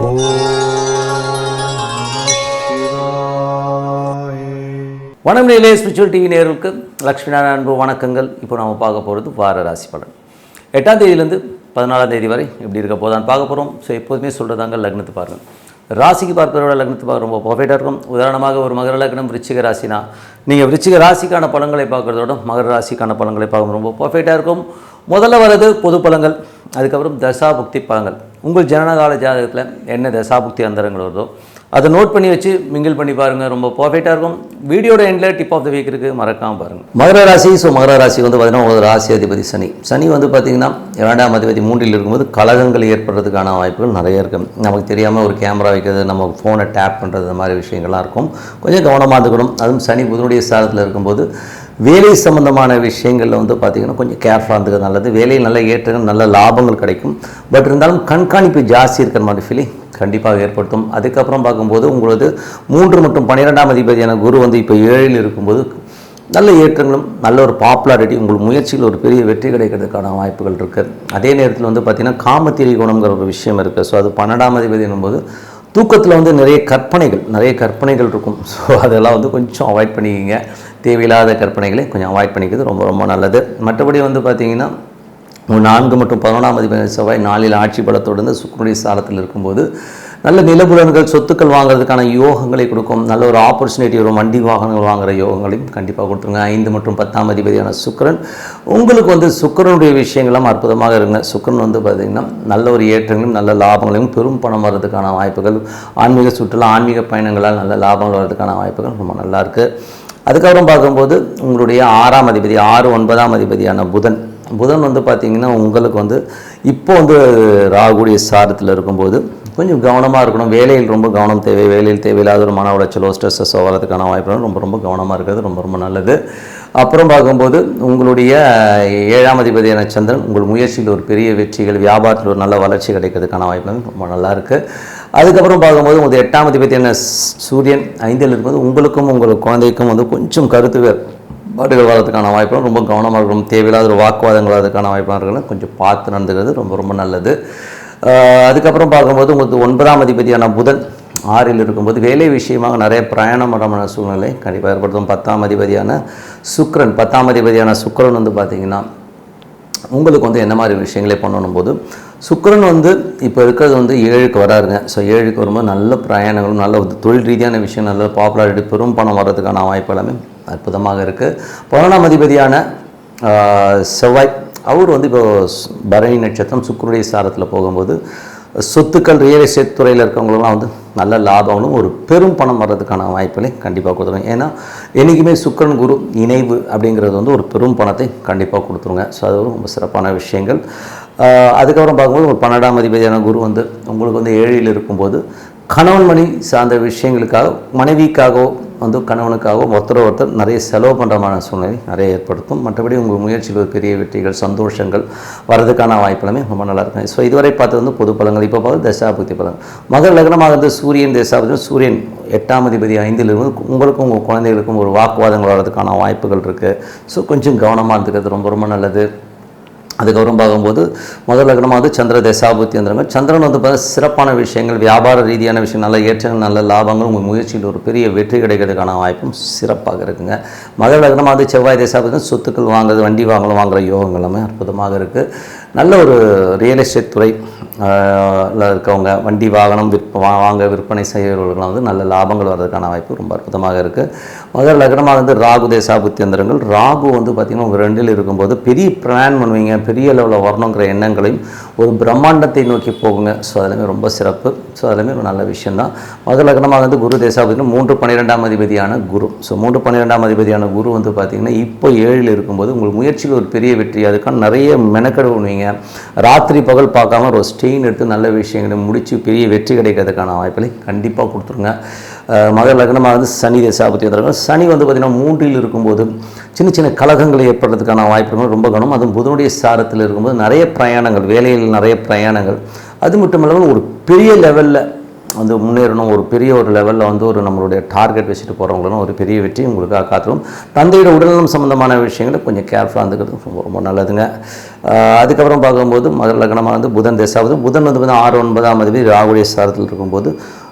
வணக்கம் நேயர்களே, spiritual TV நேயர்களுக்கு லக்ஷ்மிநாராயண அன்பு வணக்கங்கள். இப்போ நம்ம பார்க்க போகிறது வார ராசி பலன். 8ஆம் தேதியிலேருந்து 14ஆம் தேதி வரை எப்படி இருக்க போதான்னு பார்க்க போகிறோம். ஸோ எப்போதுமே சொல்கிறதாங்க, லக்னத்தை பாருங்கள். ராசிக்கு பார்ப்பதோட லக்னத்தை பார்க்க ரொம்ப பர்ஃபெக்டாக இருக்கும். உதாரணமாக ஒரு மகர லக்னம் விருச்சிக ராசினா நீங்கள் விருச்சிக ராசிக்கான பலன்களை பார்க்குறதோட மகர ராசிக்கான பலன்களை பார்க்க ரொம்ப பர்ஃபெக்டாக இருக்கும். முதல்ல வர்றது பொது பலன்கள், அதுக்கப்புறம் தசாபுக்தி பலன்கள். உங்கள் ஜனனகால ஜாதகத்தில் என்ன தசாபுக்தி அந்தரங்கள் வருதோ அதை நோட் பண்ணி வச்சு மிங்கிள் பண்ணி பாருங்கள், ரொம்ப பர்ஃபெக்டாக இருக்கும். வீடியோட எண்டில் டிப் ஆஃப் த வீக் இருக்குது, மறக்காமல் பாருங்கள். மகர ராசி. ஸோ மகர ராசி வந்து பார்த்திங்கன்னா ஒரு ராசி அதிபதி சனி. சனி வந்து பார்த்திங்கன்னா 2ஆம் அதிபதி 3ல் இருக்கும்போது கலகங்கள் ஏற்படுறதுக்கான வாய்ப்புகள் நிறைய இருக்குது. நமக்கு தெரியாமல் ஒரு கேமரா வைக்கிறது, நம்ம ஃபோனை டேப் பண்ணுறது, இந்த மாதிரி விஷயங்கள்லாம் இருக்கும். கொஞ்சம் கவனமாக இருந்துக்கணும். அதுவும் சனி புதனுடைய ஸ்தானத்தில் இருக்கும்போது வேலை சம்பந்தமான விஷயங்களில் வந்து பார்த்திங்கன்னா கொஞ்சம் கேர்ஃபுல்லாக இருந்துக்கிறது நல்லது. வேலையில் நல்ல ஏற்றங்கள், நல்ல லாபங்கள் கிடைக்கும். பட் இருந்தாலும் கண்காணிப்பு ஜாஸ்தி இருக்கிற மாதிரி ஃபீலிங் கண்டிப்பாக ஏற்படுத்தும். அதுக்கப்புறம் பார்க்கும்போது உங்களது 3 மற்றும் 12ஆம் அதிபதியான குரு வந்து இப்போ 7ல் இருக்கும்போது நல்ல ஏற்றங்களும் நல்ல ஒரு பாப்புலாரிட்டி, உங்கள் முயற்சியில் ஒரு பெரிய வெற்றி கிடைக்கிறதுக்கான வாய்ப்புகள் இருக்குது. அதே நேரத்தில் வந்து பார்த்திங்கன்னா காமத்திரி குணங்கிற ஒரு விஷயம் இருக்குது. ஸோ அது 12ஆம் அதிபதி என்னும்போது தூக்கத்தில் வந்து நிறைய கற்பனைகள் இருக்கும். ஸோ அதெல்லாம் வந்து கொஞ்சம் அவாய்ட் பண்ணிக்கிங்க. தேவையில்லாத கற்பனைகளை கொஞ்சம் அவாய்ட் பண்ணிக்கிறது ரொம்ப ரொம்ப நல்லது. மற்றபடி வந்து பார்த்திங்கன்னா 4 மற்றும் 11ஆம் அதிபதி செவ்வாய் 4ல் ஆட்சி பலத்தோடு சுக்கிரனுடைய ஸ்தானத்தில் இருக்கும்போது நல்ல நிலபுலன்கள், சொத்துக்கள் வாங்குறதுக்கான யோகங்களை கொடுக்கும். நல்ல ஒரு ஆப்பர்ச்சுனிட்டி வரும். வண்டி வாகனங்கள் வாங்குகிற யோகங்களையும் கண்டிப்பாக கொடுத்துருங்க. 5 மற்றும் 10ஆம் அதிபதியான சுக்கிரன் உங்களுக்கு வந்து சுக்கிரனுடைய விஷயங்களும் அற்புதமாக இருங்க. சுக்கிரன் வந்து பார்த்திங்கன்னா நல்ல ஒரு ஏற்றங்களும் நல்ல லாபங்களையும், பெரும் பணம் வர்றதுக்கான வாய்ப்புகள், ஆன்மீக சுற்றுலா, ஆன்மீக பயணங்களால் நல்ல லாபங்கள் வர்றதுக்கான வாய்ப்புகள் ரொம்ப நல்லாயிருக்கு. அதுக்கப்புறம் பார்க்கும்போது உங்களுடைய 6ஆம் அதிபதி 6, 9ஆம் அதிபதியான புதன் வந்து பார்த்திங்கன்னா உங்களுக்கு வந்து இப்போ வந்து ராகுடைய சாரத்தில் இருக்கும்போது கொஞ்சம் கவனமாக இருக்கணும். வேலையில் ரொம்ப கவனம் தேவை. வேலையில் தேவையில்லாத ஒரு மன உளைச்சலோ ஸ்ட்ரெஸ்ஸோ வரதுக்கான வாய்ப்புகள் ரொம்ப கவனமாக இருக்கிறது ரொம்ப நல்லது. அப்புறம் பார்க்கும்போது உங்களுடைய 7ஆம் அதிபதியான சந்திரன் உங்கள் முயற்சியில் ஒரு பெரிய வெற்றிகள், வியாபாரத்தில் ஒரு நல்ல வளர்ச்சி கிடைக்கிறதுக்கான வாய்ப்புகள் ரொம்ப நல்லாயிருக்கு. அதுக்கப்புறம் பார்க்கும்போது உங்கள் 8ஆம் அதிபதியான சூரியன் 5ல் இருக்கும்போது உங்களுக்கும் உங்கள் குழந்தைக்கும் வந்து கொஞ்சம் கருத்து பாட்டுகள் வர்றதுக்கான வாய்ப்புகள் ரொம்ப கவனமாக இருக்கணும். தேவையில்லாத ஒரு வாக்குவாதங்கள் வர்றதுக்கான வாய்ப்பாக இருக்கிறது கொஞ்சம் பார்த்து நடந்துக்கிறது ரொம்ப நல்லது. அதுக்கப்புறம் பார்க்கும்போது உங்களுக்கு 9ஆம் அதிபதியான புதன் 6ல் இருக்கும்போது வேலை விஷயமாக நிறைய பிரயாணம் பண்ண சூழ்நிலை கண்டிப்பாக ஏற்படுத்தும். 10ஆம் அதிபதியான சுக்கிரன் வந்து பார்த்திங்கன்னா உங்களுக்கு வந்து என்ன மாதிரி விஷயங்களே பண்ணணும் போது சுக்கிரன் வந்து இப்போ இருக்கிறது வந்து 7க்கு வராருங்க. ஸோ 7க்கு வரும்போது நல்ல பிரயாணங்களும், நல்ல தொழில் ரீதியான விஷயம், நல்ல பாப்புலாரிட்டி, பெரும் பணம் வர்றதுக்கான வாய்ப்பு எல்லாமே அற்புதமாக இருக்குது. 11ஆம் அதிபதியான செவ்வாய் அவர் வந்து இப்போ பரணி நட்சத்திரம் சுக்கிரனுடைய சாரத்தில் போகும்போது சொத்துக்கள், ரியல் எஸ்டேட் துறையில் இருக்கவங்களுக்குலாம் வந்து நல்ல லாபங்களும் ஒரு பெரும் பணம் வர்றதுக்கான வாய்ப்புகளை கண்டிப்பாக கொடுத்துருங்க. ஏன்னா என்றைக்குமே சுக்கிரன் குரு இணைவு அப்படிங்கிறது வந்து ஒரு பெரும் பணத்தை கண்டிப்பாக கொடுத்துருங்க. ஸோ அது ரொம்ப சிறப்பான விஷயங்கள். அதுக்கப்புறம் பார்க்கும்போது ஒரு 12ஆம் அதிபதியான குரு வந்து உங்களுக்கு வந்து 7ல் இருக்கும்போது கணவன் மணி சார்ந்த விஷயங்களுக்காக, மனைவிக்காகவோ வந்து கணவனுக்காகவோ ஒருத்தர் நிறைய செலவு பண்ணுறமான சூழ்நிலை நிறைய ஏற்படுத்தும். மற்றபடி உங்கள் முயற்சியில் ஒரு பெரிய வெற்றிகள், சந்தோஷங்கள் வரதுக்கான வாய்ப்பு எல்லாமே ரொம்ப நல்லா இருக்கும். ஸோ இதுவரை பார்த்தது வந்து பொது பலன்கள். இப்போ பார்த்து தசாபுக்தி பலன். மகர லக்னமாக இருந்து சூரியன் தசாபுக்தி, சூரியன் 8ஆம் அதிபதி 5ல் இருந்து உங்களுக்கும் உங்கள் குழந்தைகளுக்கும் ஒரு வாக்குவாதங்கள் வர்றதுக்கான வாய்ப்புகள் இருக்குது. ஸோ கொஞ்சம் கவனமாக இருந்துக்கிறது ரொம்ப நல்லது. அதுக்கப்புறம் பார்க்கும்போது முதல் லக்னமாக வந்து சந்திர தசாபுத்தி வந்துடுங்க. சந்திரன் வந்து பார்த்தா சிறப்பான விஷயங்கள், வியாபார ரீதியான விஷயம், நல்ல ஏற்றங்கள், நல்ல லாபங்கள், உங்கள் முயற்சியில் ஒரு பெரிய வெற்றி கிடைக்கிறதுக்கான வாய்ப்பும் சிறப்பாக இருக்குங்க. மகர லக்னமாக வந்து செவ்வாய் தசாபுத்தி சொத்துக்கள் வாங்குறது, வண்டி வாங்குகிற யோகங்கள் எல்லாமே அற்புதமாக இருக்குது. நல்ல ஒரு ரியல் எஸ்டேட் துறை இருக்கவங்க, வண்டி வாகனம் விற்பனை செய்கிறவர்கள்லாம் வந்து நல்ல லாபங்கள் வர்றதுக்கான வாய்ப்பு ரொம்ப அற்புதமாக இருக்குது. மகர லக்னமாக வந்து ராகு தேசாபுத்தி அந்தரங்கள். ராகு வந்து பார்த்திங்கன்னா உங்கள் 2ல் இருக்கும்போது பெரிய பிளான் பண்ணுவீங்க, பெரிய லெவலில் வரணுங்கிற எண்ணங்களையும் ஒரு பிரம்மாண்டத்தை நோக்கி போகுங்க. ஸோ அதுலேயுமே ரொம்ப சிறப்பு. ஸோ அதுலேயுமே ஒரு நல்ல விஷயந்தான். மகர லக்னமாக வந்து குரு தேசாபுத்தி 3, 12ஆம் அதிபதியான குரு. ஸோ 3, 12ஆம் அதிபதியான குரு வந்து பார்த்திங்கன்னா இப்போ 7ல் இருக்கும்போது உங்கள் முயற்சியில் ஒரு பெரிய வெற்றி, அதுக்கான நிறைய மெனக்கெடு பண்ணுவீங்க. ராத்திரி பகல் பார்க்காம ஒரு ஸ்டெயின் எடுத்து நல்ல விஷயங்களை முடித்து பெரிய வெற்றி கிடைக்கிறதுக்கான வாய்ப்புகளை கண்டிப்பாக கொடுத்துருங்க. மகர லக்னமாக வந்து சனி தசாபுத்தி வந்துருங்க. சனி வந்து பார்த்திங்கன்னா 3ல் இருக்கும்போது சின்ன கலகங்கள் ஏற்படுறதுக்கான வாய்ப்புகள் ரொம்ப கவனம். அதுவும் புதனுடைய சாரத்தில் இருக்கும்போது நிறைய பிரயாணங்கள், வேலையில் நிறைய பிரயாணங்கள், அது மட்டும் இல்லாமல் ஒரு பெரிய லெவலில் வந்து முன்னேறணும், ஒரு பெரிய ஒரு லெவலில் வந்து ஒரு நம்மளுடைய டார்கெட் வச்சுட்டு போகிறவங்களும் ஒரு பெரிய வெற்றி உங்களுக்காக காத்துரும். தந்தையோட உடல்நலம் சம்மந்தமான விஷயங்களை கொஞ்சம் கேர்ஃபுல்லாக இருந்துக்கிறது ரொம்ப ரொம்ப நல்லதுங்க. அதுக்கப்புறம் பார்க்கும்போது மகர லக்னமாக வந்து புதன் தசாவது, புதன் வந்து 6 9ஆம் அதிபதி ராகுடைய சாரத்தில் இருக்கும்போது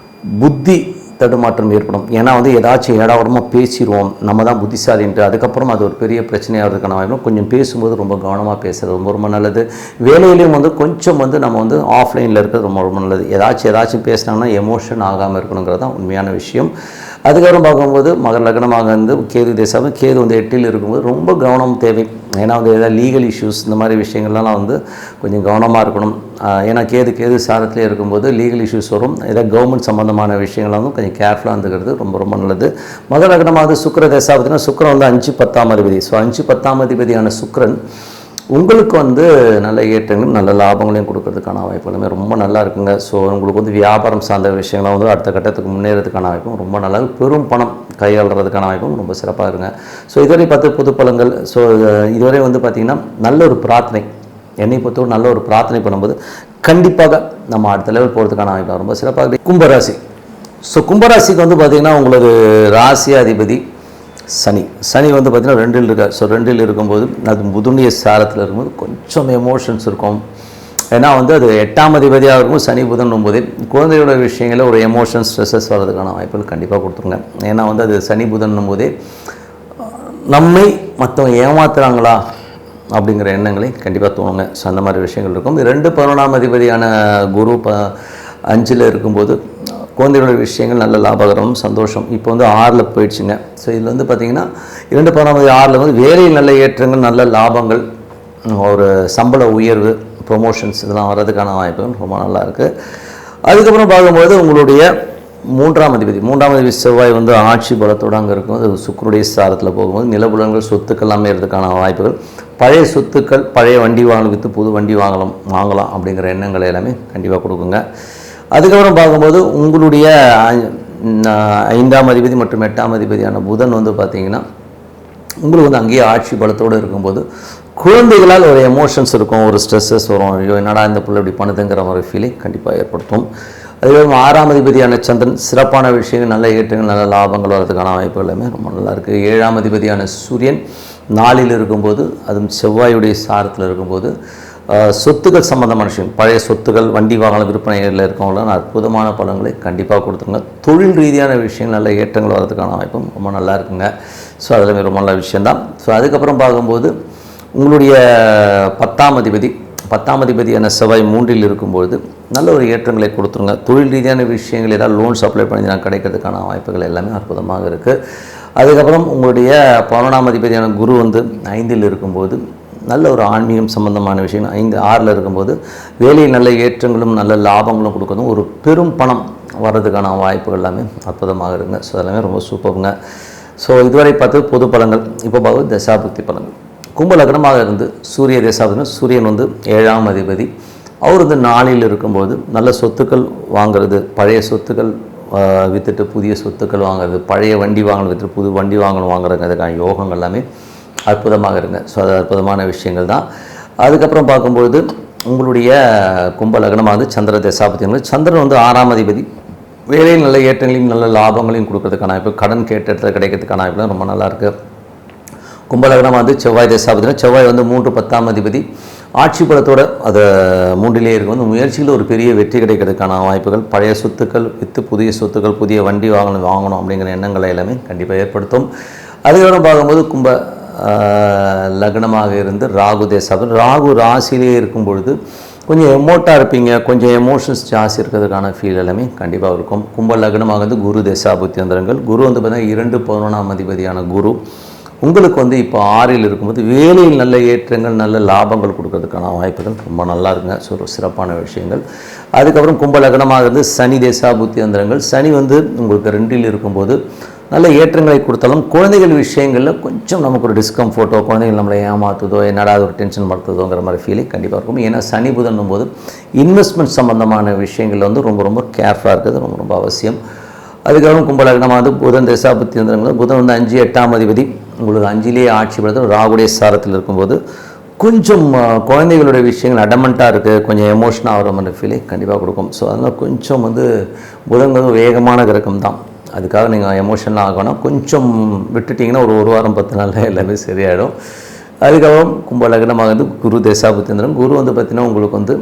புத்தி தடுமாற்றம் ஏற்படும். ஏன்னா வந்து ஏதாச்சும் ஏடாவிடமாக பேசிடுவோம், நம்ம தான் புத்திசாலின்ட்டு, அதுக்கப்புறம் அது ஒரு பெரிய பிரச்சனையாகிறதுக்கான வாய்ப்பு. கொஞ்சம் பேசும்போது ரொம்ப கவனமாக பேசுகிறது ரொம்ப ரொம்ப நல்லது. வேலையிலையும் வந்து கொஞ்சம் வந்து நம்ம வந்து ஆஃப்லைனில் இருக்கிறது ரொம்ப ரொம்ப நல்லது. ஏதாச்சும் பேசினாங்கன்னா எமோஷன் ஆகாமல் இருக்கணுங்கிறது தான் உண்மையான விஷயம். அதுக்கப்புறம் பார்க்கும்போது மகர லக்னமாக வந்து கேது தேசம், கேது வந்து 8ல் இருக்கும்போது ரொம்ப கவனம் தேவை. ஏன்னா வந்து ஏதாவது லீகல் இஷ்யூஸ் இந்த மாதிரி விஷயங்கள்லாம் வந்து கொஞ்சம் கவனமாக இருக்கணும். ஏன்னா கேது சாரத்திலே இருக்கும்போது லீகல் இஷ்யூஸ் வரும். ஏதாவது கவர்மெண்ட் சம்மந்தமான விஷயங்கள் வந்து கொஞ்சம் கேர்ஃபுல்லாக இருந்துக்கிறது ரொம்ப ரொம்ப நல்லது. மகர லக்னமாக வந்து சுக்கிர தசாபதினா சுக்கிரன் வந்து 5 10ஆம் அதிபதி. ஸோ 5 10ஆம் அதிபதியான சுக்கிரன் உங்களுக்கு வந்து நல்ல ஏற்றங்களும் நல்ல லாபங்களையும் கொடுக்கறதுக்கான வாய்ப்பு எல்லாமே ரொம்ப நல்லா இருக்குங்க. ஸோ உங்களுக்கு வந்து வியாபாரம் சார்ந்த விஷயங்கள்லாம் வந்து அடுத்த கட்டத்துக்கு முன்னேறதுக்கான வாய்ப்பும் ரொம்ப நல்லா இருக்கும். பெரும் பணம் கையாளுறதுக்கான வாய்ப்பும் ரொம்ப சிறப்பாக இருங்க. ஸோ இதுவரை 10 பொது பலன்கள். ஸோ இதுவரை வந்து பார்த்திங்கன்னா நல்ல ஒரு பிரார்த்தனை, என்னை பொறுத்தவரை நல்ல ஒரு பிரார்த்தனை பண்ணும்போது கண்டிப்பாக நம்ம அடுத்த லெவல் போகிறதுக்கான வாய்ப்பு ரொம்ப சிறப்பாக இருக்குது. கும்பராசி. ஸோ கும்பராசிக்கு வந்து பார்த்திங்கன்னா உங்களுக்கு ராசி அதிபதி சனி வந்து பார்த்திங்கன்னா 2ல் இருக்கார். ஸோ 2ல் இருக்கும்போது அது புதனுடைய சாரத்தில் இருக்கும்போது கொஞ்சம் எமோஷன்ஸ் இருக்கும். ஏன்னா வந்து அது 8ஆம் அதிபதியாக இருக்கும். சனி புதன் போது குழந்தையோட விஷயங்களில் ஒரு எமோஷன்ஸ் ஸ்ட்ரெஸ்ஸஸ் வர்றதுக்கான வாய்ப்புகள் கண்டிப்பாக கொடுத்துருங்க. ஏன்னா வந்து அது சனி புதன் போதே நம்மை மற்றவங்க ஏமாத்துறாங்களா அப்படிங்கிற எண்ணங்களை கண்டிப்பாக தோணுங்க. ஸோ அந்த மாதிரி விஷயங்கள் இருக்கும். 2 11ஆம் அதிபதியான குரு 5ல் இருக்கும்போது குழந்தைகளோட விஷயங்கள் நல்ல லாபகரமும் சந்தோஷம். இப்போ வந்து 6ல் போயிடுச்சுங்க. ஸோ இதில் வந்து பார்த்திங்கன்னா 2 11 6ல் வந்து வேலையில் நல்ல ஏற்றங்கள், நல்ல லாபங்கள், ஒரு சம்பள உயர்வு, ப்ரொமோஷன்ஸ் இதெல்லாம் வர்றதுக்கான வாய்ப்புகள் ரொம்ப நல்லா இருக்குது. அதுக்கப்புறம் பார்க்கும்போது உங்களுடைய 3ஆம் அதிபதி செவ்வாய் வந்து ஆட்சி பலத்தோடு அங்கே இருக்கும். அது சுக்கிரனுடைய சாரத்தில் போகும்போது நிலபுலங்கள் சொத்துக்கள் எல்லாமே இருக்கிறதுக்கான வாய்ப்புகள், பழைய சொத்துக்கள், பழைய வண்டி விற்று புது வண்டி வாங்கலாம் அப்படிங்கிற எண்ணங்களை எல்லாமே கண்டிப்பாக கொடுக்குங்க. அதுக்கப்புறம் பார்க்கும்போது உங்களுடைய 5ஆம் அதிபதி மற்றும் 8ஆம் அதிபதியான புதன் வந்து பார்த்திங்கன்னா உங்களுக்கு வந்து அங்கேயே ஆட்சி பலத்தோடு இருக்கும்போது குழந்தைகளால் ஒரு எமோஷன்ஸ் இருக்கும், ஒரு ஸ்ட்ரெஸ்ஸஸ் வரும். ஐயோ என்னடா இந்த பிள்ளை இப்படி பண்ணுதுங்கிற ஒரு ஃபீலிங் கண்டிப்பாக ஏற்படுத்தும். அதுக்கப்புறம் 6ஆம் அதிபதியான சந்திரன் சிறப்பான விஷயங்கள், நல்ல ஏற்றங்கள், நல்ல லாபங்கள் வரதுக்கான வாய்ப்புகள் எல்லாமே ரொம்ப நல்லா இருக்குது. 7ஆம் அதிபதியான சூரியன் 4ல் இருக்கும்போது, அதுவும் செவ்வாயுடைய சாரத்தில் இருக்கும்போது சொத்துக்கள் சம்மந்தமான விஷயம், பழைய சொத்துக்கள், வண்டி வாகன விற்பனைகளில் இருக்கவங்களாம் அற்புதமான பலன்களை கண்டிப்பாக கொடுத்துருங்க. தொழில் ரீதியான விஷயங்கள் நல்ல ஏற்றங்கள் வரதுக்கான வாய்ப்பும் ரொம்ப நல்லா இருக்குங்க. ஸோ அதில் ரொம்ப நல்ல விஷயந்தான். ஸோ அதுக்கப்புறம் பார்க்கும்போது உங்களுடைய 10ஆம் அதிபதியான செவ்வாய் 3ல் இருக்கும்போது நல்ல ஒரு ஏற்றங்களை கொடுத்துருங்க. தொழில் ரீதியான விஷயங்கள் ஏதாவது லோன்ஸ் அப்ளை பண்ணி நான் கிடைக்கிறதுக்கான வாய்ப்புகள் எல்லாமே அற்புதமாக இருக்குது. அதுக்கப்புறம் உங்களுடைய 11ஆம் அதிபதியான குரு வந்து 5ல் இருக்கும்போது நல்ல ஒரு ஆன்மீகம் சம்பந்தமான விஷயம், 6ல் இருக்கும்போது வேலையில் நல்ல ஏற்றங்களும் நல்ல லாபங்களும் கொடுக்கறதும் ஒரு பெரும் பணம் வர்றதுக்கான வாய்ப்புகள் எல்லாமே அற்புதமாக இருக்குங்க. ஸோ அதெல்லாமே ரொம்ப சூப்பருங்க. ஸோ இதுவரை பார்த்து பொது பலன்கள். இப்போ பார்த்து தசாபுக்தி பலன்கள். கும்ப லக்னமாக இருந்து சூரிய தசாபுத்தினா சூரியன் வந்து 7ஆம் அதிபதி, அவர் வந்து 4ல் இருக்கும்போது நல்ல சொத்துக்கள் வாங்கிறது, பழைய சொத்துக்கள் விற்றுட்டு புதிய சொத்துக்கள் வாங்குறது, பழைய வண்டி வாங்கணும் விற்றுட்டு புது வண்டி வாங்குறதுக்கான யோகங்கள் எல்லாமே அற்புதமாக இருங்க. ஸோ அது அற்புதமான விஷயங்கள் தான். அதுக்கப்புறம் பார்க்கும்பொழுது உங்களுடைய கும்ப லக்னமாக வந்து சந்திர தசாபுத்தியங்கள். சந்திரன் வந்து 6ஆம் அதிபதி, வேலையில் நல்ல ஏற்றங்களையும் நல்ல லாபங்களையும் கொடுக்கறதுக்கான வாய்ப்பு, கடன் கேட்ட இடத்துல கிடைக்கிறதுக்கான வாய்ப்புலாம் ரொம்ப நல்லாயிருக்கு. கும்ப லக்னமாக வந்து செவ்வாய் தசாபுத்தினா செவ்வாய் வந்து 3 10ஆம் அதிபதி ஆட்சி பலத்தோடு அது 3லே இருக்கும். அந்த முயற்சியில் ஒரு பெரிய வெற்றி கிடைக்கிறதுக்கான வாய்ப்புகள், பழைய சொத்துக்கள் விற்று புதிய சொத்துக்கள், புதிய வண்டி வாங்கணும் அப்படிங்கிற எண்ணங்களை எல்லாமே கண்டிப்பாக ஏற்படுத்தும். அதுக்கப்புறம் பார்க்கும்போது கும்ப லக்னமாக இருந்து ராகு தேசாபதி, ராகு ராசியிலே இருக்கும் பொழுது கொஞ்சம் எமோட்டாக இருப்பீங்க, கொஞ்சம் எமோஷன்ஸ் ஜாஸ்தி இருக்கிறதுக்கான ஃபீல் எல்லாமே கண்டிப்பாக இருக்கும். கும்ப லக்னமாக வந்து குரு தசாபுத்தியந்திரங்கள். குரு வந்து பார்த்தீங்கன்னா 2 11ஆம் அதிபதியான குரு உங்களுக்கு வந்து இப்போ 6ல் இருக்கும்போது வேலையில் நல்ல ஏற்றங்கள், நல்ல லாபங்கள் கொடுக்கறதுக்கான வாய்ப்புகள் ரொம்ப நல்லா இருக்குங்க. ஸோ சிறப்பான விஷயங்கள். அதுக்கப்புறம் கும்ப லக்னமாக இருந்து சனி தசாபுத்தியந்திரங்கள். சனி வந்து உங்களுக்கு 2ல் இருக்கும்போது நல்ல ஏற்றங்களை கொடுத்தாலும் குழந்தைகள் விஷயங்களில் கொஞ்சம் நமக்கு ஒரு டிஸ்கம்ஃபோர்ட்டோ, குழந்தைகள் நம்மளை ஏமாற்றுதோ, என்னடா ஒரு டென்ஷன் படுத்துதோங்கிற மாதிரி ஃபீலிங் கண்டிப்பாக இருக்கும். ஏன்னா சனி புதன் போது இன்வெஸ்ட்மெண்ட் சம்மந்தமான விஷயங்களில் வந்து ரொம்ப ரொம்ப கேர்ஃபுல்லாக இருக்கிறது ரொம்ப ரொம்ப அவசியம். அதுக்கப்புறம் கும்ப லக்னமாக வந்து புதன் தசாபுத்தியந்திரங்கள். புதன் வந்து 5 8ஆம் அதிபதி உங்களுக்கு 5லேயே ஆட்சி படுத்த ராகுடைய சாரத்தில் இருக்கும்போது கொஞ்சம் குழந்தைகளுடைய விஷயங்கள் அடமெண்ட்டாக இருக்குது, கொஞ்சம் எமோஷனாக ஆகிற மாதிரி ஃபீலை கண்டிப்பாக கொடுக்கும். ஸோ அதனால் கொஞ்சம் புதன் வேகமான கிரகம் தான். அதுக்காக நீங்கள் எமோஷனலாக ஆகணும், கொஞ்சம் விட்டுட்டிங்கன்னா ஒரு வாரம் 10 நாளில் எல்லாமே சரியாயிடும். அதுக்கப்புறம் கும்ப லக்னமாக குரு தசாபுத்திந்திரன். குரு பார்த்திங்கன்னா உங்களுக்கு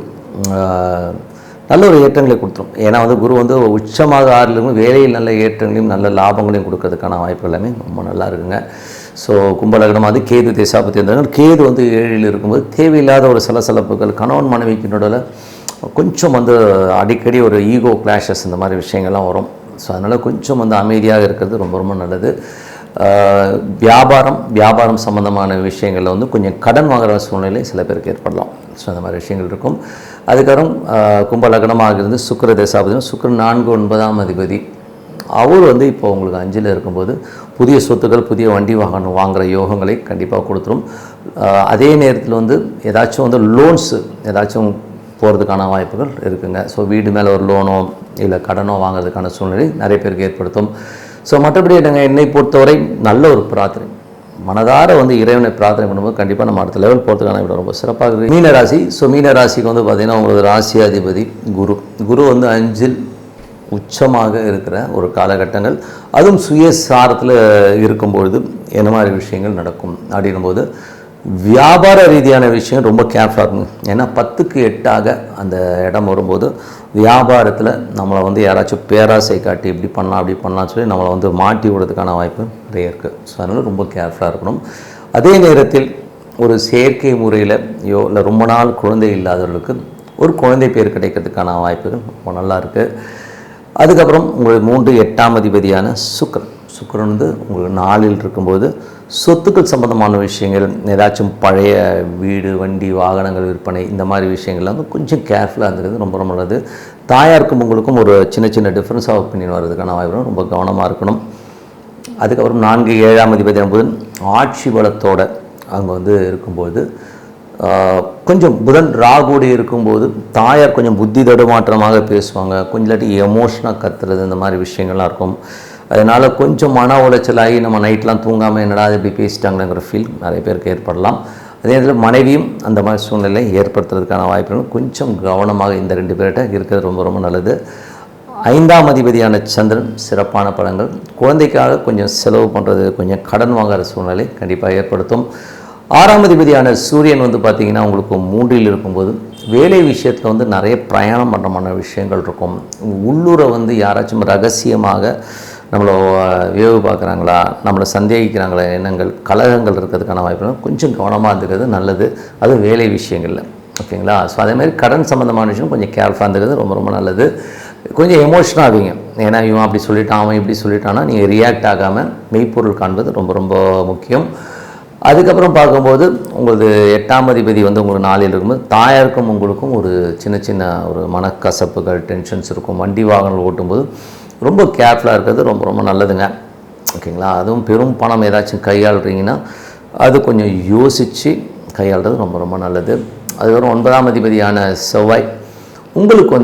நல்ல ஒரு ஏற்றங்களை கொடுத்துரும். ஏன்னா குரு உச்சமாக 6 வேலையில் நல்ல ஏற்றங்களையும் நல்ல லாபங்களையும் கொடுக்கறதுக்கான வாய்ப்பு எல்லாமே ரொம்ப நல்லா இருக்குங்க. ஸோ கும்பலக்னமாக கேது தசாபுத்திந்திரன். கேது 7ல் இருக்கும்போது தேவையில்லாத ஒரு சலசலப்புகள், கணவன் மனைவிக்கு நடுவில் கொஞ்சம் அடிக்கடி ஒரு ஈகோ கிளாஷஸ் இந்த மாதிரி விஷயங்கள்லாம் வரும். ஸோ அதனால் கொஞ்சம் அமைதியாக இருக்கிறது ரொம்ப ரொம்ப நல்லது. வியாபாரம் சம்மந்தமான விஷயங்களில் கொஞ்சம் கடன் வாங்குகிற சூழ்நிலை சில பேருக்கு ஏற்படலாம். ஸோ அந்த மாதிரி விஷயங்கள் இருக்கும். அதுக்கப்புறம் கும்பலக்னமாக இருந்து சுக்கிர தசாபதி. சுக்கிரன் 4, 9ஆம் அதிபதி. அவர் இப்போ உங்களுக்கு 5ல் இருக்கும்போது புதிய சொத்துக்கள், புதிய வண்டி வாகனம் வாங்குகிற யோகங்களை கண்டிப்பாக கொடுத்துரும். அதே நேரத்தில் ஏதாச்சும் லோன்ஸு ஏதாச்சும் போகிறதுக்கான வாய்ப்புகள் இருக்குங்க. ஸோ வீடு மேலே ஒரு லோனோ இல்லை கடனோ வாங்குறதுக்கான சூழ்நிலை நிறைய பேருக்கு ஏற்படுத்தும். ஸோ மற்றபடி என்னை பொறுத்தவரை நல்ல ஒரு பிரார்த்தனை, மனதார இறைவனை பிரார்த்தனை பண்ணும்போது கண்டிப்பாக நம்ம அடுத்த லெவல் போகிறதுக்கான இவ்வளோ ரொம்ப சிறப்பாக இருக்குது. மீனராசி. ஸோ மீனராசிக்கு பார்த்திங்கன்னா உங்களுக்கு ராசியாதிபதி குரு. குரு 5ல் உச்சமாக இருக்கிற ஒரு காலகட்டங்கள், அதுவும் சுயசாரத்தில் இருக்கும்பொழுது என்ன மாதிரி விஷயங்கள் நடக்கும் அப்படின்னும்போது வியாபார ரீதியான விஷயம் ரொம்ப கேர்ஃபுல்லாக இருக்கும். ஏன்னா 10க்கு 8ஆக அந்த இடம் வரும்போது வியாபாரத்தில் நம்மளை யாராச்சும் பேராசை காட்டி இப்படி பண்ணலாம் அப்படி பண்ணலாம்னு சொல்லி நம்மளை மாட்டி விடுறதுக்கான வாய்ப்பு நிறைய இருக்குது. ஸோ அதனால் ரொம்ப கேர்ஃபுல்லாக இருக்கணும். அதே நேரத்தில் ஒரு செயற்கை முறையில் இல்லை ரொம்ப நாள் குழந்தை இல்லாதவர்களுக்கு ஒரு குழந்தை பேர் கிடைக்கிறதுக்கான வாய்ப்புகள் ரொம்ப நல்லா இருக்குது. அதுக்கப்புறம் உங்களுக்கு 3, 8ஆம் அதிபதியான சுக்கிரன் உங்களுக்கு 4ல் இருக்கும்போது சொத்துக்கள் சம்பந்தமான விஷயங்கள், ஏதாச்சும் பழைய வீடு, வண்டி, வாகனங்கள் விற்பனை, இந்த மாதிரி விஷயங்கள்லாம் கொஞ்சம் கேர்ஃபுல்லாக இருந்தது ரொம்ப ரொம்ப நல்லது. தாயாருக்கும் உங்களுக்கும் ஒரு சின்ன டிஃப்ரென்ஸ் ஆஃப் ஒப்பீனியன் வர்றதுக்கான வாய்ப்பு ரொம்ப கவனமாக இருக்கணும். அதுக்கப்புறம் 4, 7ஆம் அதிபதியான புதன் ஆட்சி பலத்தோடு அங்கே இருக்கும்போது கொஞ்சம் புதன் ராகுடி இருக்கும்போது தாயார் கொஞ்சம் புத்தி தடுமாற்றமாக பேசுவாங்க, கொஞ்சம் இல்லாட்டி எமோஷனாக கத்துறது, இந்த மாதிரி விஷயங்கள்லாம் இருக்கும். அதனால் கொஞ்சம் மன உளைச்சலாகி நம்ம நைட்லாம் தூங்காமல் என்னடா இப்படி பேசிட்டாங்களேங்கிற ஃபீல் நிறைய பேருக்கு ஏற்படலாம். அதே நேரத்தில் மனைவியும் அந்த மாதிரி சூழ்நிலை ஏற்படுத்துறதுக்கான வாய்ப்புகள் கொஞ்சம் கவனமாக இந்த 2 பேர்கிட்ட இருக்கிறது ரொம்ப ரொம்ப நல்லது. 5ஆம் அதிபதியான சந்திரன் சிறப்பான பலன்கள். குழந்தைக்காக கொஞ்சம் செலவு பண்ணுறது, கொஞ்சம் கடன் வாங்குகிற சூழ்நிலை கண்டிப்பாக ஏற்படுத்தும். 6ஆம் அதிபதியான சூரியன் பார்த்திங்கன்னா உங்களுக்கு 3ல் இருக்கும்போது வேலை விஷயத்தில் நிறைய பிரயாணம் பண்ணுறமான விஷயங்கள் இருக்கும். உள்ளூரை யாராச்சும் ரகசியமாக நம்மளை வேவு பார்க்குறாங்களா, நம்மளை சந்தேகிக்கிறாங்களா, எண்ணங்கள் கலகங்கள் இருக்கிறதுக்கான வாய்ப்புகள் கொஞ்சம் கவனமாக இருந்துக்கிறது நல்லது. அது வேலை விஷயங்களில், ஓகேங்களா. ஸோ அதேமாதிரி கடன் சம்மந்தமான விஷயம் கொஞ்சம் கேர்ஃபுல்லாக இருந்துக்கிறது ரொம்ப ரொம்ப நல்லது. கொஞ்சம் எமோஷனாக ஆவீங்க, ஏன்னா இவன் அப்படி சொல்லிட்டான், அவன் இப்படி சொல்லிட்டான்னா நீங்கள் ரியாக்ட் ஆகாமல் மெய்ப்பொருள் காண்பது ரொம்ப ரொம்ப முக்கியம். அதுக்கப்புறம் பார்க்கும்போது உங்களுக்கு 8ஆம் அதிபதி உங்களுக்கு 4ல் இருக்கும்போது தாயாருக்கும் உங்களுக்கும் ஒரு சின்ன ஒரு மனக்கசப்புகள், டென்ஷன்ஸ் இருக்கும். வண்டி வாகனங்கள் ஓட்டும்போது ரொம்ப கேர்ஃபுல்லாக இருக்கிறது ரொம்ப ரொம்ப நல்லதுங்க, ஓகேங்களா. அதுவும் பெரும் பணம் ஏதாச்சும் கையாளுறீங்கன்னா அது கொஞ்சம் யோசித்து கையாளுறது ரொம்ப ரொம்ப நல்லது. அதுக்கப்புறம் 9ஆம் அதிபதியான செவ்வாய் உங்களுக்கு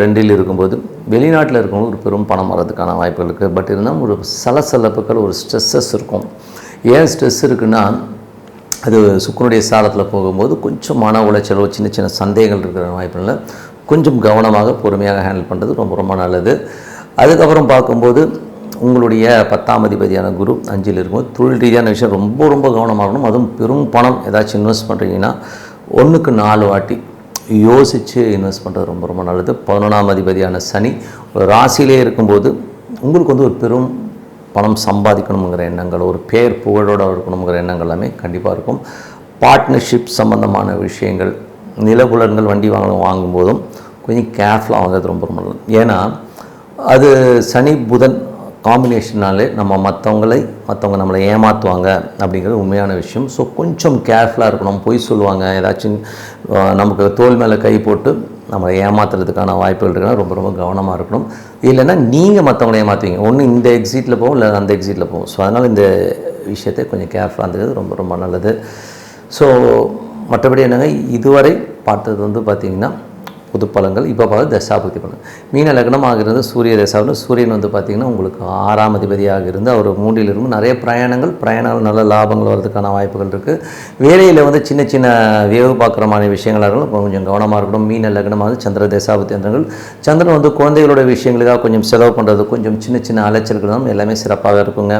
2ல் இருக்கும்போது வெளிநாட்டில் இருக்கவங்க ஒரு பெரும் பணம் வர்றதுக்கான வாய்ப்புகள் இருக்குது. பட் இருந்தாலும் ஒரு சலசலப்புகள், ஒரு ஸ்ட்ரெஸ்ஸஸ் இருக்கும். ஏன் ஸ்ட்ரெஸ் இருக்குன்னா அது சுக்கிரனுடைய சாரத்தில் போகும்போது கொஞ்சம் மன உளைச்சலோ சின்ன சந்தேகங்கள் இருக்கிற வாய்ப்புகளில் கொஞ்சம் கவனமாக பொறுமையாக ஹேண்டில் பண்ணுறது ரொம்ப ரொம்ப நல்லது. அதுக்கப்புறம் பார்க்கும்போது உங்களுடைய 10ஆம் அதிபதியான குரு 5ல் இருக்கும்போது தொழில் ரீதியான விஷயம் ரொம்ப ரொம்ப கவனமாகணும். அதுவும் பெரும் பணம் ஏதாச்சும் இன்வெஸ்ட் பண்ணுறீங்கன்னா 1க்கு 4 வாட்டி யோசித்து இன்வெஸ்ட் பண்ணுறது ரொம்ப ரொம்ப நல்லது. 11ஆம் அதிபதியான சனி ஒரு ராசியிலே இருக்கும்போது உங்களுக்கு ஒரு பெரும் பணம் சம்பாதிக்கணுங்கிற எண்ணங்கள், ஒரு பேர் புகழோடு இருக்கணுங்கிற எண்ணங்கள் எல்லாமே கண்டிப்பாக இருக்கும். பார்ட்னர்ஷிப் சம்மந்தமான விஷயங்கள், நிலபுலன்கள், வண்டி வாங்கும்போதும் கொஞ்சம் கேர்ஃபுல்லாக வாங்குறது ரொம்ப ரொம்ப நல்லது. ஏன்னா அது சனி புதன் காம்பினேஷனாலே மற்றவங்க நம்மளை ஏமாற்றுவாங்க அப்படிங்கிறது உண்மையான விஷயம். ஸோ கொஞ்சம் கேர்ஃபுல்லாக இருக்கணும். பொய் சொல்லுவாங்க, ஏதாச்சும் நமக்கு தோல் மேலே கை போட்டு நம்மளை ஏமாத்துறதுக்கான வாய்ப்புகள் இருக்குன்னா ரொம்ப ரொம்ப கவனமாக இருக்கணும். இல்லைன்னா நீங்கள் மற்றவங்களை ஏமாற்றுவீங்க, ஒன்று இந்த எக்ஸிட்டில் போகும் இல்லை அந்த எக்ஸிட்டில் போகும். ஸோ அதனால் இந்த விஷயத்தை கொஞ்சம் கேர்ஃபுல்லாக இருந்தது ரொம்ப ரொம்ப நல்லது. ஸோ மற்றபடி என்னங்க இதுவரை பார்த்தது பார்த்திங்கன்னா பொது பலன்கள். இப்போ பார்த்து தசாபுத்தி பலன். மீன லக்னமாக இருந்து சூரிய தசாவில் சூரியன் வந்து பார்த்திங்கன்னா உங்களுக்கு 6ஆம் அதிபதியாக இருந்து அவர் 3ல் இருக்கும். நிறைய பிரயாணங்கள் நல்ல லாபங்கள் வர்றதுக்கான வாய்ப்புகள் இருக்குது. வேலையில் வந்து சின்ன சின்ன வேவு பார்க்குறமான விஷயங்களாக இருக்கணும், கொஞ்சம் கவனமாக இருக்கணும். மீன லக்னமாக சந்திர தசாபுத்தி யந்திரங்கள். சந்திரன் வந்து குழந்தைகளோட விஷயங்களுக்காக கொஞ்சம் செலவு பண்ணுறது, கொஞ்சம் சின்ன சின்ன அலைச்சல்கள் தான் எல்லாமே சிறப்பாக இருக்குங்க.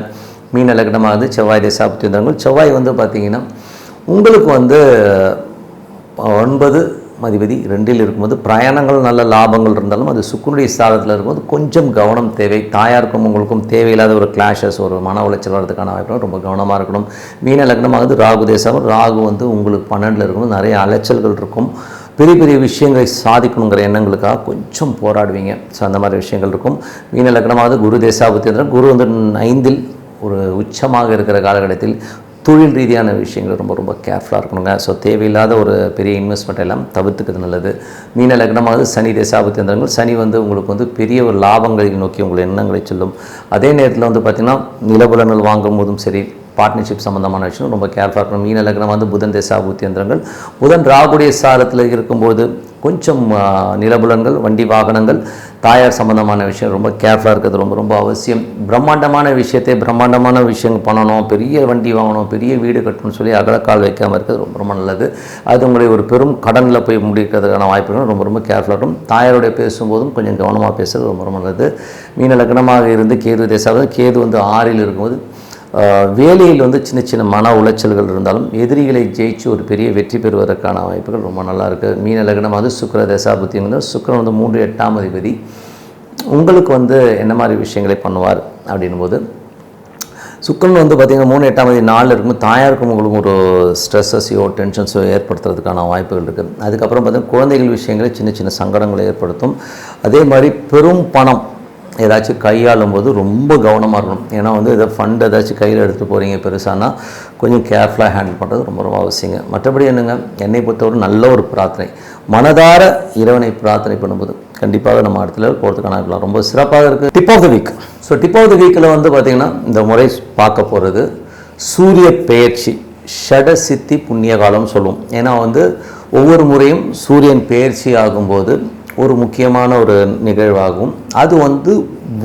மீன லக்னமாக செவ்வாய் தசாபுத்தி யந்திரங்கள். செவ்வாய் வந்து பார்த்திங்கன்னா உங்களுக்கு வந்து 9 அதிபதி 2ல் இருக்கும்போது பிரயாணங்கள் நல்ல லாபங்கள் இருந்தாலும் அது சுக்கிரனுடைய ஸ்தானத்தில் இருக்கும்போது கொஞ்சம் கவனம் தேவை. தாயாருக்கும் உங்களுக்கும் தேவையில்லாத ஒரு கிளாஷஸ், ஒரு மன உளைச்சல் வர்றதுக்கான வாய்ப்பு, ரொம்ப கவனமாக இருக்கணும். மீன லக்னமாகுது ராகு தேசம். ராகு வந்து உங்களுக்கு 12ல் இருக்கும்போது நிறைய அலைச்சல்கள் இருக்கும். பெரிய பெரிய விஷயங்களை சாதிக்கணுங்கிற எண்ணங்களுக்காக கொஞ்சம் போராடுவீங்க. ஸோ அந்த மாதிரி விஷயங்கள் இருக்கும். மீன லக்னமாகுது குரு தேசாபுத்தி. குரு வந்து 5ல் ஒரு உச்சமாக இருக்கிற காலகட்டத்தில் தொழில் ரீதியான விஷயங்கள் ரொம்ப கேர்ஃபுல்லாக இருக்கணுங்க. ஸோ தேவையில்லாத ஒரு பெரிய இன்வெஸ்ட்மெண்ட் எல்லாம் தவிர்த்துக்கிறது நல்லது. மீன லக்னமாவது சனி தசாபுத்தி யந்திரங்கள். சனி வந்து உங்களுக்கு வந்து பெரிய ஒரு லாபங்களை நோக்கி உங்கள் எண்ணங்களை சொல்லும். அதே நேரத்தில் வந்து பார்த்திங்கன்னா நிலபுலன்கள் வாங்கும் போதும் சரி, பார்ட்னர்ஷிப் சம்மந்தமான விஷயம் ரொம்ப கேர்ஃபுல்லாக இருக்கணும். மீன லக்னம் வந்து புதன் தசாபுத்தி யந்திரங்கள். புதன் ராகுடைய சாரத்தில் இருக்கும்போது கொஞ்சம் நிலபுலன்கள், வண்டி வாகனங்கள், தாயார் சம்மந்தமான விஷயம் ரொம்ப கேர்ஃபுல்லாக இருக்கிறது ரொம்ப அவசியம். பிரம்மாண்டமான விஷயம் பண்ணணும், பெரிய வண்டி வாங்கணும், பெரிய வீடு கட்டணும்னு சொல்லி அகலக்கால் வைக்காமல் இருக்கிறது ரொம்ப நல்லது. அது உங்களை ஒரு பெரும் கடனில் போய் முடிக்கிறதுக்கான வாய்ப்புகள் ரொம்ப கேர்ஃபுல்லாக இருக்கும். தாயாருடைய பேசும்போதும் கொஞ்சம் கவனமாக பேசுகிறது ரொம்ப நல்லது. மீன லக்னமாக இருந்து கேது தேசாவது. கேது வந்து 6ல் இருக்கும்போது வேலையில் வந்து சின்ன சின்ன மன உளைச்சல்கள் இருந்தாலும் எதிரிகளை ஜெயிச்சு ஒரு பெரிய வெற்றி பெறுவதற்கான வாய்ப்புகள் ரொம்ப நல்லா இருக்குது. மீன லக்னமாவது சுக்கிர தசாபுத்தி இருந்தால் சுக்கிரன் வந்து 3 8ஆம் அதிபதி. உங்களுக்கு வந்து என்ன மாதிரி விஷயங்களை பண்ணுவார் அப்படின்னும் போது சுக்கிரன் வந்து பார்த்திங்கன்னா 3 8ஆம் தேதி 4 இருக்கும்போது தாயாருக்கும் உங்களுக்கு ஒரு ஸ்ட்ரெஸ்ஸையோ டென்ஷன்ஸோ ஏற்படுத்துறதுக்கான வாய்ப்புகள் இருக்குது. அதுக்கப்புறம் பார்த்திங்கன்னா குழந்தைகள் விஷயங்களை சின்ன சின்ன சங்கடங்களை ஏற்படுத்தும். அதே மாதிரி பெரும் பணம் ஏதாச்சும் கையாளும் போது ரொம்ப கவனமாக இருக்கணும். ஏன்னா வந்து இதை ஃபண்ட் ஏதாச்சும் கையில் எடுத்துகிட்டு போகிறீங்க பெருசானா கொஞ்சம் கேர்ஃபுல்லாக ஹேண்டில் பண்ணுறது ரொம்ப அவசியங்க. மற்றபடி என்னங்க, என்னை பொறுத்தவரை நல்ல ஒரு பிரார்த்தனை, மனதார இறைவனை பிரார்த்தனை பண்ணும்போது கண்டிப்பாக நம்ம இடத்துல போகிறதுக்கான இருக்கலாம் ரொம்ப சிறப்பாக இருக்குது. Dip of the week. So dip of the வீக்கில் வந்து பார்த்திங்கன்னா இந்த முறை பார்க்க போகிறது சூரிய பெயர்ச்சி, ஷட சித்தி புண்ணிய காலம்னு சொல்லுவோம். ஏன்னா வந்து ஒவ்வொரு முறையும் சூரியன் பெயர்ச்சி ஆகும்போது ஒரு முக்கியமான ஒரு நிகழ்வாகும். அது வந்து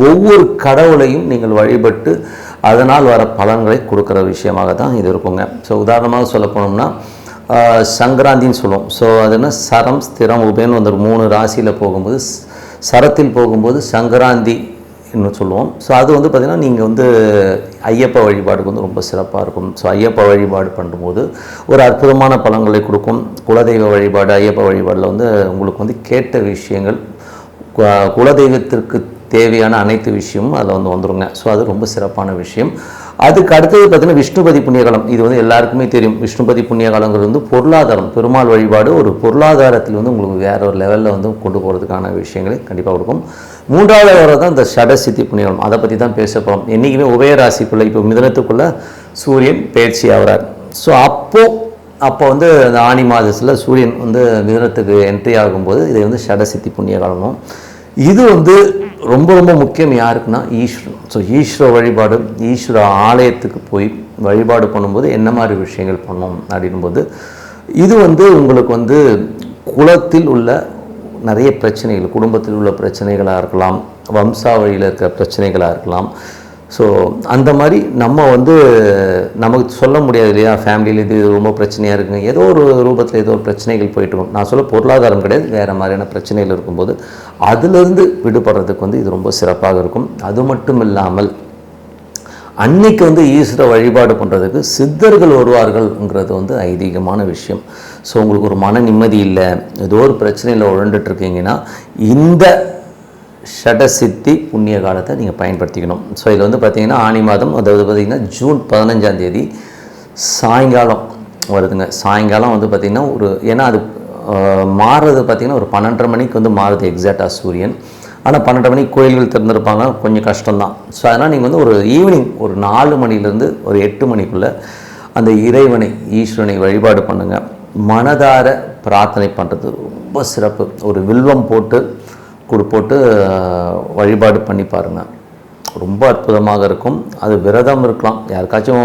ஒவ்வொரு கடவுளையும் நீங்கள் வழிபட்டு அதனால் வர பலன்களை கொடுக்குற விஷயமாக தான் இது இருக்குங்க. ஸோ உதாரணமாக சொல்ல போனோம்னா சங்கராந்தின்னு சொல்லுவோம். ஸோ அதுனா சரம் ஸ்திரம் உபயன்னு வந்து 3 ராசியில் போகும்போது சரத்தில் போகும்போது சங்கராந்தி இன்னும் சொல்லுவோம். ஸோ அது வந்து பார்த்திங்கன்னா நீங்கள் வந்து ஐயப்ப வழிபாடுக்கு வந்து ரொம்ப சிறப்பாக இருக்கும். ஸோ ஐயப்ப வழிபாடு பண்ணும்போது ஒரு அற்புதமான பலன்களை கொடுக்கும். குலதெய்வ வழிபாடு, ஐயப்ப வழிபாடில் வந்து உங்களுக்கு வந்து கேட்ட விஷயங்கள், குலதெய்வத்திற்கு தேவையான அனைத்து விஷயமும் அதில் வந்து வந்துடுங்க. ஸோ அது ரொம்ப சிறப்பான விஷயம். அதுக்கு அடுத்தது பார்த்திங்கன்னா விஷ்ணுபதி புண்ணியகாலம். இது வந்து எல்லாருக்குமே தெரியும். விஷ்ணுபதி புண்ணியகாலங்கிறது வந்து பொருளாதாரம், பெருமாள் வழிபாடு ஒரு பொருளாதாரத்தில் வந்து உங்களுக்கு வேற ஒரு லெவலில் வந்து கொண்டு போகிறதுக்கான விஷயங்களை கண்டிப்பாக கொடுக்கும். 3வது வரை தான் இந்த ஷடசித்தி புண்ணியகாலம். அதை பற்றி தான் பேச போகிறோம். என்றைக்குமே உபயராசிக்குள்ளே இப்போ மிதனத்துக்குள்ளே சூரியன் பயிற்சி ஆகிறார். ஸோ அப்போ வந்து அந்த ஆனி மாதத்தில் சூரியன் வந்து மிதனத்துக்கு என்ட்ரி ஆகும்போது இதை வந்து ஷடசித்தி புண்ணியகாலமும். இது வந்து ரொம்ப முக்கியம் யாருக்குன்னா ஈஸ்வரன். ஸோ ஈஸ்வர வழிபாடு, ஈஸ்வர ஆலயத்துக்கு போய் வழிபாடு பண்ணும்போது என்ன மாதிரி விஷயங்கள் பண்ணோம் அப்படின்போது இது வந்து உங்களுக்கு வந்து குலத்தில் உள்ள நிறைய பிரச்சனைகள், குடும்பத்தில் உள்ள பிரச்சனைகளாக இருக்கலாம், வம்சாவழியில் இருக்கிற பிரச்சனைகளாக இருக்கலாம். ஸோ அந்த மாதிரி நம்ம வந்து நமக்கு சொல்ல முடியாது இல்லையா, ஃபேமிலியில் இது ரொம்ப பிரச்சனையாக இருக்குங்க, ஏதோ ஒரு ரூபத்தில் ஏதோ ஒரு பிரச்சனைகள் போயிட்டுருக்கும். நான் சொல்ல பொருளாதாரம் கிடையாது, வேறு மாதிரியான பிரச்சனைகள் இருக்கும்போது அதிலிருந்து விடுபடுறதுக்கு வந்து இது ரொம்ப சிறப்பாக இருக்கும். அது மட்டும் இல்லாமல் அன்னைக்கு வந்து ஈஸ்வர வழிபாடு பண்ணுறதுக்கு சித்தர்கள் வருவார்கள்ங்கிறது வந்து ஐதீகமான விஷயம். ஸோ உங்களுக்கு ஒரு மன நிம்மதி இல்லை, ஏதோ ஒரு பிரச்சனையில் உழண்டுட்ருக்கீங்கன்னா இந்த ஷடசித்தி புண்ணிய காலத்தை நீங்கள் பயன்படுத்திக்கணும். ஸோ இதில் வந்து பார்த்திங்கன்னா ஆனி மாதம், அதாவது பார்த்திங்கன்னா ஜூன் 15ஆம் தேதி சாயங்காலம் வருதுங்க. சாயங்காலம் வந்து பார்த்திங்கன்னா ஒரு, ஏன்னா அது மாறுறது பார்த்திங்கன்னா ஒரு 12:30 மணிக்கு வந்து மாறுது எக்ஸாக்டாக சூரியன். ஆனால் 12:30 மணிக்கு கோயில்கள் திறந்துருப்பாங்க, கொஞ்சம் கஷ்டம்தான். ஸோ அதனால் நீங்கள் வந்து ஒரு ஈவினிங் ஒரு 4 மணிலேருந்து ஒரு 8 மணிக்குள்ளே அந்த இறைவனை, ஈஸ்வரனை வழிபாடு பண்ணுங்கள். மனதார பிரார்த்தனை பண்ணுறது ரொம்ப சிறப்பு. ஒரு வில்வம் போட்டு வழிபாடு பண்ணி பாருங்கள், ரொம்ப அற்புதமாக இருக்கும். அது விரதம் இருக்கலாம். யாருக்காச்சும்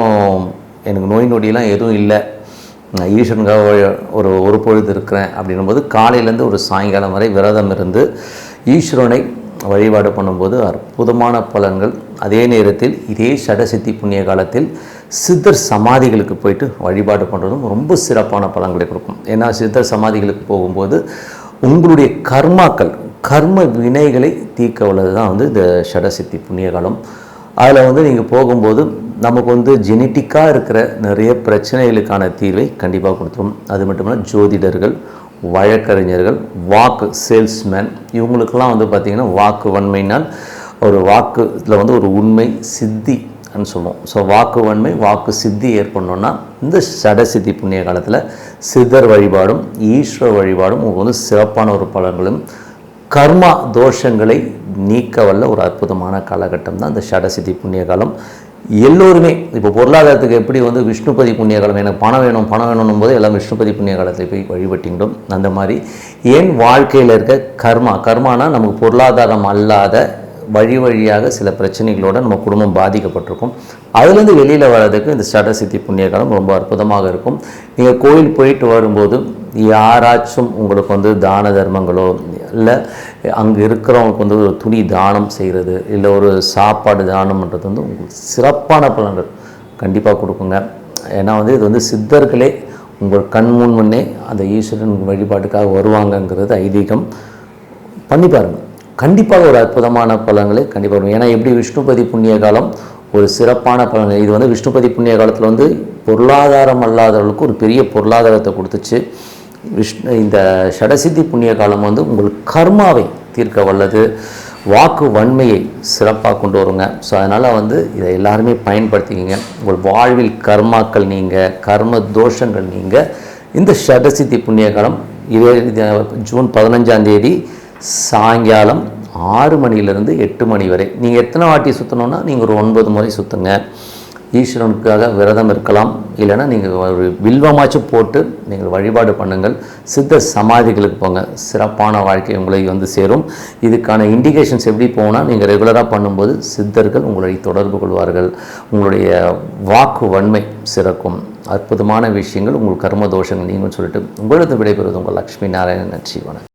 எனக்கு நோய் நொடியெல்லாம் எதுவும் இல்லை, நான் ஈஸ்வரனுக்காக ஒரு பொழுது இருக்கிறேன் அப்படின்னும்போது காலையிலேருந்து ஒரு சாயங்காலம் வரை விரதம் இருந்து ஈஸ்வரனை வழிபாடு பண்ணும்போது அற்புதமான பலன்கள். அதே நேரத்தில் இதே சடசித்தி புண்ணிய காலத்தில் சித்தர் சமாதிகளுக்கு போயிட்டு வழிபாடு பண்ணுறதும் ரொம்ப சிறப்பான பலன்களை கொடுக்கும். ஏன்னா சித்தர் சமாதிகளுக்கு போகும்போது உங்களுடைய கர்ம வினைகளை தீர்க்க உள்ளது தான் இந்த சடசித்தி புண்ணிய காலம். அதில் நீங்கள் போகும்போது நமக்கு ஜெனட்டிக்காக இருக்கிற நிறைய பிரச்சனைகளுக்கான தீர்வை கண்டிப்பாக கொடுத்துரும். அது மட்டும் இல்லை, ஜோதிடர்கள், வழக்கறிஞர்கள், வாக்கு சேல்ஸ்மேன், இவங்களுக்கெல்லாம் பார்த்திங்கன்னா வாக்கு வன்மைனால் ஒரு வாக்குல ஒரு உண்மை சித்தி சொல்லுவோம். ஸோ வாக்கு வன்மை வாக்கு சித்தி ஏற்படணுன்னா இந்த சடசித்தி புண்ணிய காலத்தில் சித்தர் வழிபாடும் ஈஸ்வர வழிபாடும் உங்களுக்கு சிறப்பான ஒரு பலன்களும் கர்மா தோஷங்களை நீக்க வல்ல ஒரு அற்புதமான காலகட்டம் தான் இந்த சடசித்தி புண்ணிய காலம். எல்லோருமே இப்போ பொருளாதாரத்துக்கு எப்படி விஷ்ணுபதி புண்ணிய காலம், எனக்கு பணம் வேணும் போது எல்லாம் விஷ்ணுபதி புண்ணிய காலத்தில் போய் வழிபட்டிங்களோம். அந்த மாதிரி ஏன் வாழ்க்கையில் இருக்க கர்மானா நமக்கு பொருளாதாரம் அல்லாத வழியாக சில பிரச்சனைகளோடு நம்ம குடும்பம் பாதிக்கப்பட்டிருக்கும். அதுலேருந்து வெளியில் வர்றதுக்கு இந்த சடசித்தி புண்ணிய காலம் ரொம்ப அற்புதமாக இருக்கும். நீங்கள் கோயில் போயிட்டு வரும்போது யாராச்சும் உங்களுக்கு தான தர்மங்களோ இல்லை அங்கே இருக்கிறவங்களுக்கு ஒரு துணி தானம் செய்கிறது இல்லை ஒரு சாப்பாடு தானம் பண்ணுறது உங்களுக்கு சிறப்பான பலன்கள் கண்டிப்பாக கொடுக்குங்க. ஏன்னா இது சித்தர்களே உங்கள் கண் முன்னே அந்த ஈஸ்வரன் வழிபாட்டுக்காக வருவாங்கங்கிறது ஐதீகம். பண்ணி பாருங்கள், கண்டிப்பாக ஒரு அற்புதமான பலன்களை கண்டிப்பாக வரும். ஏன்னா எப்படி விஷ்ணுபதி புண்ணிய காலம் ஒரு சிறப்பான பலன்கள், இது விஷ்ணுபதி புண்ணிய காலத்தில் பொருளாதாரம் அல்லாதவர்களுக்கு ஒரு பெரிய பொருளாதாரத்தை கொடுத்துச்சு. இந்த சடசித்தி புண்ணிய காலம் உங்கள் கர்மாவை தீர்க்க வல்லது, வாக்கு வன்மையை சிறப்பாக கொண்டு வருங்க. ஸோ அதனால் இதை எல்லாருமே பயன்படுத்திக்கிங்க. உங்கள் வாழ்வில் கர்மாக்கள் நீங்கள் கர்ம தோஷங்கள் நீங்கள் இந்த சடசித்தி புண்ணிய காலம் ஜூன் 15ஆம் தேதி சாயங்காலம் 6 மணிலேருந்து 8 மணி வரை நீங்கள் எத்தனை வாட்டி சுற்றணுன்னா நீங்கள் ஒரு 9 முறை சுற்றுங்க. ஈஸ்வரனுக்காக விரதம் இருக்கலாம், இல்லைன்னா நீங்கள் ஒரு வில்வமாச்சும் போட்டு நீங்கள் வழிபாடு பண்ணுங்கள். சித்தர் சமாதிகளுக்கு போங்க, சிறப்பான வாழ்க்கை உங்களை சேரும். இதுக்கான இண்டிகேஷன்ஸ் எப்படி போனால் நீங்கள் ரெகுலராக பண்ணும்போது சித்தர்கள் உங்களை தொடர்பு கொள்வார்கள். உங்களுடைய வாக்கு வன்மை சிறக்கும். அற்புதமான விஷயங்கள் உங்கள் கர்ம தோஷங்கள் நீங்கள் சொல்லிட்டு உங்களது விடைபெறுவது உங்கள் லக்ஷ்மி நாராயணன். நன்றி, வணக்கம்.